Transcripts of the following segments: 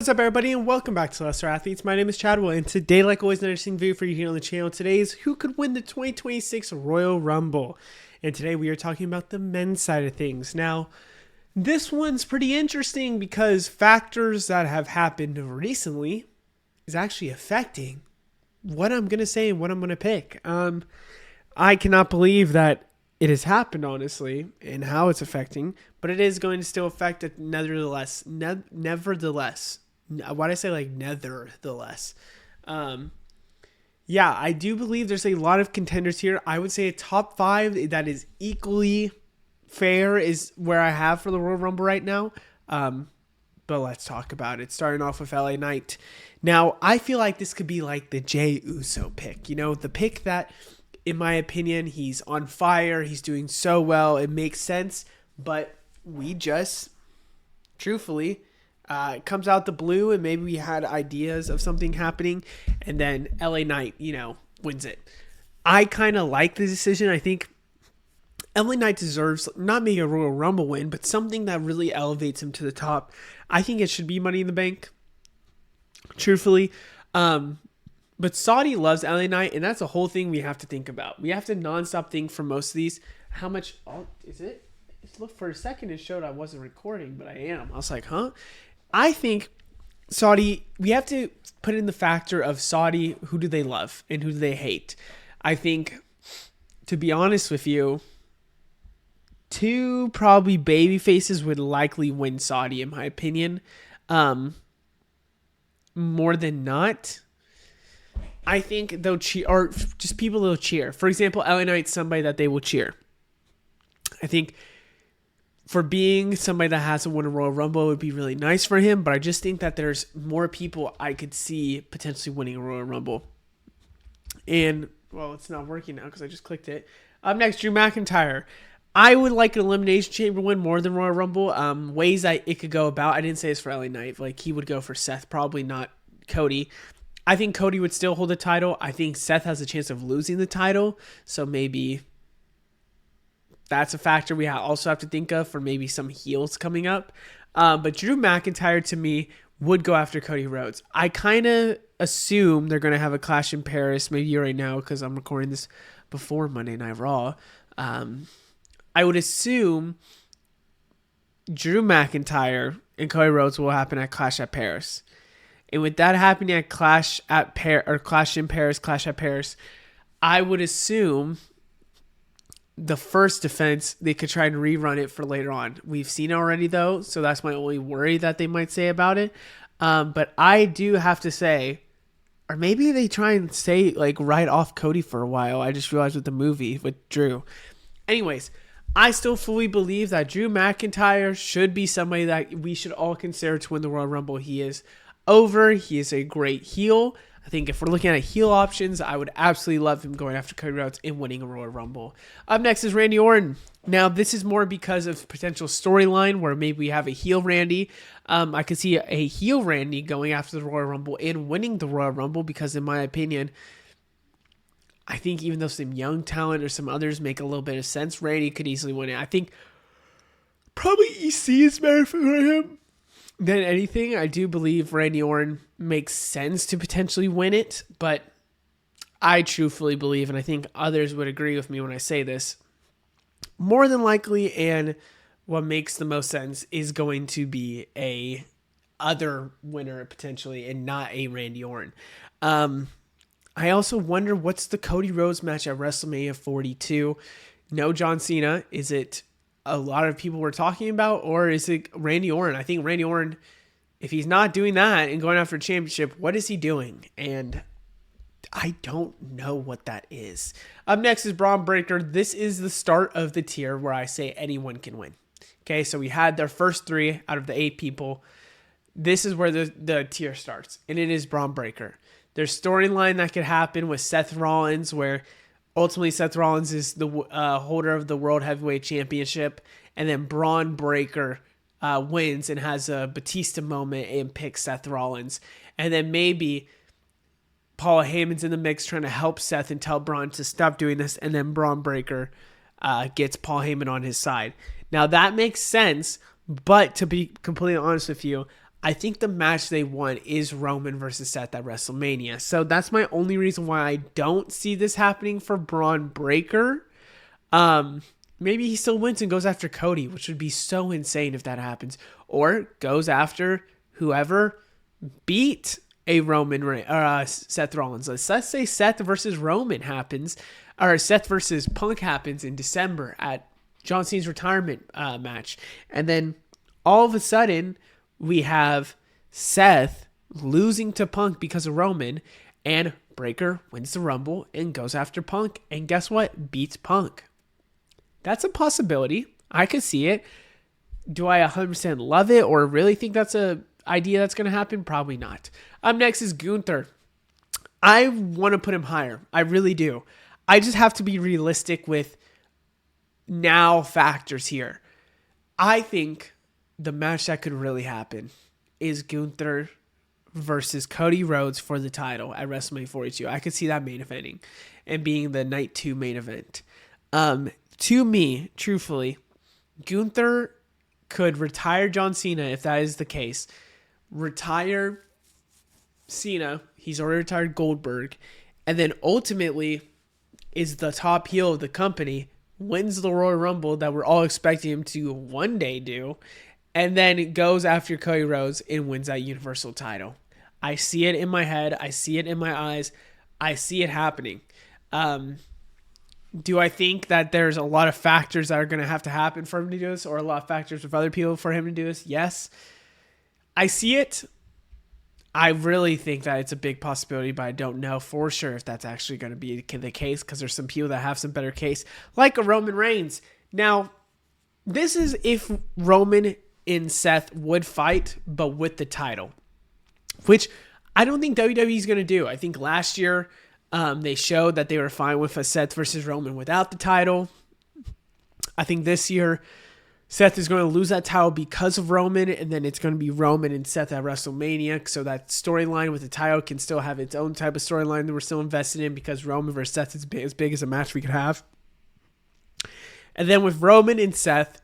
What's up, everybody, and welcome back to Lesser Athletes. My name is Chadwell, and today, like always, an interesting video for you here on the channel. Today is who could win the 2026 Royal Rumble, and today we are talking about the men's side of things. Now, this one's pretty interesting because factors that have happened recently is actually affecting what I'm going to say and what I'm going to pick. I cannot believe that it has happened, honestly, and how it's affecting, but it is going to still affect it nevertheless. Nevertheless. Why'd I say like nevertheless? Yeah, I do believe there's a lot of contenders here. I would say a top 5 that is equally fair is where I have for the Royal Rumble right now. But let's talk about it. Starting off with LA Knight. Now, I feel like this could be like the Jey Uso pick. You know, the pick that, in my opinion, he's on fire. He's doing so well. It makes sense. But we just, truthfully, it comes out the blue, and maybe we had ideas of something happening, and then LA Knight, wins it. I kind of like the decision. I think LA Knight deserves not maybe a Royal Rumble win, but something that really elevates him to the top. I think it should be Money in the Bank, truthfully. But Saudi loves LA Knight, and that's a whole thing we have to think about. We have to nonstop think for most of these. How much is it? Look, for a second, it showed I wasn't recording, but I am. I was like, huh? I think Saudi, we have to put in the factor of Saudi, who do they love and who do they hate? I think, to be honest with you, 2 probably baby faces would likely win Saudi, in my opinion. More than not, I think they'll cheer, or just people will cheer. For example, LA Knight's somebody that they will cheer. I think for being somebody that hasn't won a Royal Rumble, it would be really nice for him, but I just think that there's more people I could see potentially winning a Royal Rumble. And, well, it's not working now because I just clicked it. Up next, Drew McIntyre. I would like an Elimination Chamber win more than Royal Rumble. Ways that it could go about. I didn't say this for LA Knight. Like, he would go for Seth, probably not Cody. I think Cody would still hold the title. I think Seth has a chance of losing the title, so maybe that's a factor we also have to think of for maybe some heels coming up. But Drew McIntyre, to me, would go after Cody Rhodes. I kind of assume they're going to have a clash in Paris, maybe right now, because I'm recording this before Monday Night Raw. I would assume Drew McIntyre and Cody Rhodes will happen at Clash at Paris. And with that happening at Clash at Clash in Paris, Clash at Paris, I would assume the first defense, they could try and rerun it for later on. We've seen it already, though, so that's my only worry that they might say about it. But I do have to say, or maybe they try and say, like, right off Cody for a while. I just realized with the movie with Drew. Anyways, I still fully believe that Drew McIntyre should be somebody that we should all consider to win the Royal Rumble. He is over. He is a great heel. I think if we're looking at heel options, I would absolutely love him going after Cody Rhodes and winning a Royal Rumble. Up next is Randy Orton. Now, this is more because of potential storyline where maybe we have a heel Randy. I could see a heel Randy going after the Royal Rumble and winning the Royal Rumble because, in my opinion, I think even though some young talent or some others make a little bit of sense, Randy could easily win it. I think probably EC is better for him than anything. I do believe Randy Orton makes sense to potentially win it, but I truthfully believe, and I think others would agree with me when I say this, more than likely, and what makes the most sense is going to be a other winner potentially, and not a Randy Orton. I also wonder what's the Cody Rhodes match at WrestleMania 42. No John Cena. Is it a lot of people were talking about, or is it Randy Orton? I think Randy Orton, if he's not doing that and going after a championship, what is he doing? And I don't know what that is. Up next is Braun Breaker. This is the start of the tier where I say anyone can win. Okay, so we had their first 3 out of the 8 people. This is where the tier starts, and it is Braun Breaker. There's storyline that could happen with Seth Rollins, where ultimately Seth Rollins is the holder of the World Heavyweight Championship, and then Braun Breaker wins and has a Batista moment and picks Seth Rollins. And then maybe Paul Heyman's in the mix trying to help Seth and tell Braun to stop doing this, and then Braun Breaker gets Paul Heyman on his side. Now that makes sense, but to be completely honest with you, I think the match they want is Roman versus Seth at WrestleMania. So that's my only reason why I don't see this happening for Braun Breaker. Maybe he still wins and goes after Cody, which would be so insane if that happens. Or goes after whoever beat a Roman or Seth Rollins. Let's say Seth versus Roman happens, or Seth versus Punk happens in December at John Cena's retirement match. And then all of a sudden, we have Seth losing to Punk because of Roman, and Breaker wins the Rumble and goes after Punk. And guess what? Beats Punk. That's a possibility. I could see it. Do I 100% love it or really think that's a idea that's going to happen? Probably not. Up next is Gunther. I want to put him higher. I really do. I just have to be realistic with now factors here. I think the match that could really happen is Gunther versus Cody Rhodes for the title at WrestleMania 42. I could see that main eventing and being the night 2 main event. To me, truthfully, Gunther could retire John Cena if that is the case. Retire Cena. He's already retired Goldberg. And then ultimately is the top heel of the company, wins the Royal Rumble that we're all expecting him to one day do, and then goes after Cody Rhodes and wins that Universal title. I see it in my head. I see it in my eyes. I see it happening. Do I think that there's a lot of factors that are going to have to happen for him to do this, or a lot of factors with other people for him to do this? Yes. I see it. I really think that it's a big possibility, but I don't know for sure if that's actually going to be the case, because there's some people that have some better case, like a Roman Reigns. Now, this is if Roman and Seth would fight, but with the title, which I don't think WWE is going to do. I think last year they showed that they were fine with a Seth versus Roman without the title. I think this year Seth is going to lose that title because of Roman, and then it's going to be Roman and Seth at WrestleMania, so that storyline with the title can still have its own type of storyline that we're still invested in, because Roman versus Seth is as big as a match we could have. And then with Roman and Seth,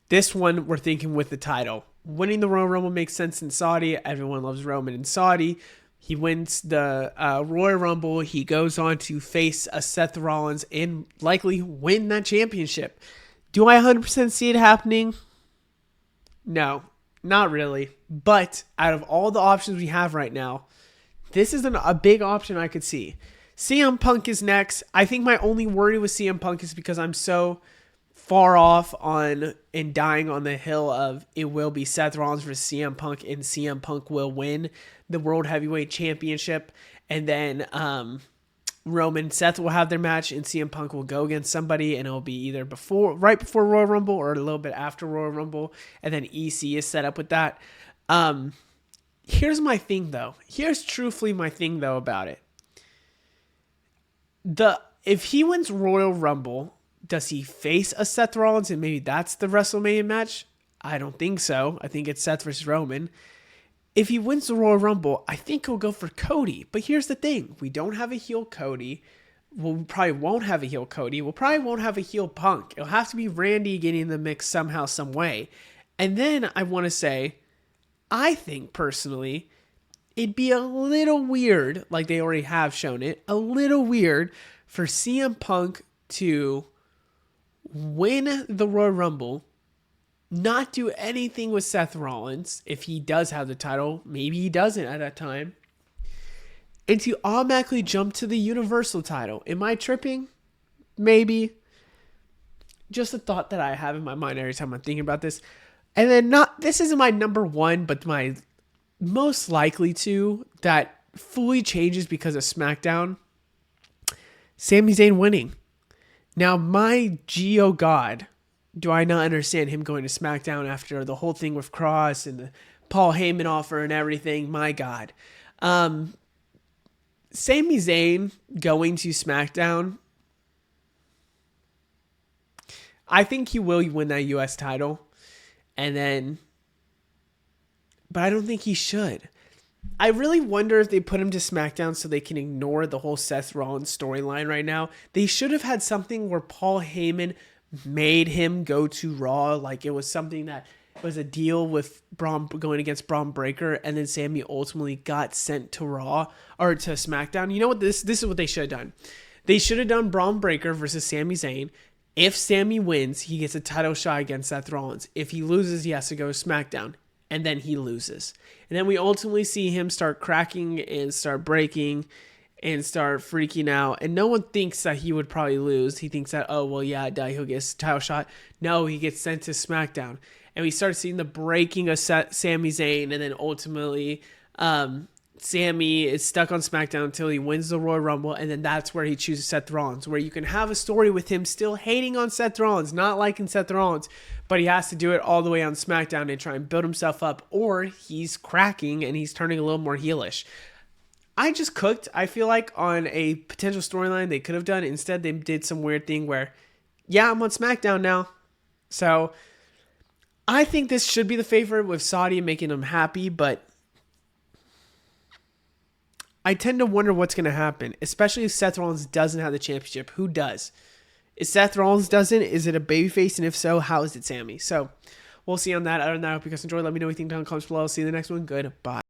this one we're thinking with the title. Winning the Royal Rumble makes sense in Saudi. Everyone loves Roman in Saudi. He wins the Royal Rumble. He goes on to face a Seth Rollins and likely win that championship. Do I 100% see it happening? No, not really. But out of all the options we have right now, this is a big option I could see. CM Punk is next. I think my only worry with CM Punk is because I'm so far off on and dying on the hill of it will be Seth Rollins versus CM Punk, and CM Punk will win the World Heavyweight Championship, and then Roman and Seth will have their match, and CM Punk will go against somebody, and it'll be either right before Royal Rumble or a little bit after Royal Rumble, and then EC is set up with that. Here's my thing though. Here's truthfully my thing though about it. If he wins Royal Rumble, does he face a Seth Rollins and maybe that's the WrestleMania match? I don't think so. I think it's Seth versus Roman. If he wins the Royal Rumble, I think he'll go for Cody. But here's the thing. We don't have a heel Cody. We probably won't have a heel Cody. We probably won't have a heel Punk. It'll have to be Randy getting in the mix somehow, some way. And then I want to say, I think personally, it'd be a little weird, like they already have shown it, a little weird for CM Punk to win the Royal Rumble, not do anything with Seth Rollins if he does have the title. Maybe he doesn't at that time. And to automatically jump to the Universal title. Am I tripping? Maybe. Just a thought that I have in my mind every time I'm thinking about this. And then this isn't my number one, but my most likely to that fully changes because of SmackDown. Sami Zayn winning. Now, my oh God, do I not understand him going to SmackDown after the whole thing with Cross and the Paul Heyman offer and everything. My God. Sami Zayn going to SmackDown, I think he will win that U.S. title. But I don't think he should. I really wonder if they put him to SmackDown so they can ignore the whole Seth Rollins storyline right now. They should have had something where Paul Heyman made him go to Raw. Like it was something that was a deal with Braun going against Braun Breaker, and then Sammy ultimately got sent to Raw or to SmackDown. You know what? This is what they should have done. They should have done Braun Breaker versus Sami Zayn. If Sammy wins, he gets a title shot against Seth Rollins. If he loses, he has to go to SmackDown, and then he loses. And then we ultimately see him start cracking and start breaking and start freaking out. And no one thinks that he would probably lose. He thinks that, oh, well, yeah, he'll get a title shot. No, he gets sent to SmackDown. And we start seeing the breaking of Sami Zayn, and then ultimately Sammy is stuck on SmackDown until he wins the Royal Rumble, and then that's where he chooses Seth Rollins, where you can have a story with him still hating on Seth Rollins, not liking Seth Rollins, but he has to do it all the way on SmackDown and try and build himself up, or he's cracking and he's turning a little more heelish. I just cooked, I feel like, on a potential storyline they could have done. Instead, they did some weird thing where, yeah, I'm on SmackDown now. So I think this should be the favorite with Saudi making him happy, but I tend to wonder what's going to happen, especially if Seth Rollins doesn't have the championship. Who does? If Seth Rollins doesn't, is it a babyface? And if so, how is it Sammy? So we'll see on that. Other than that, I hope you guys enjoyed. Let me know what you think down in the comments below. See you in the next one. Goodbye.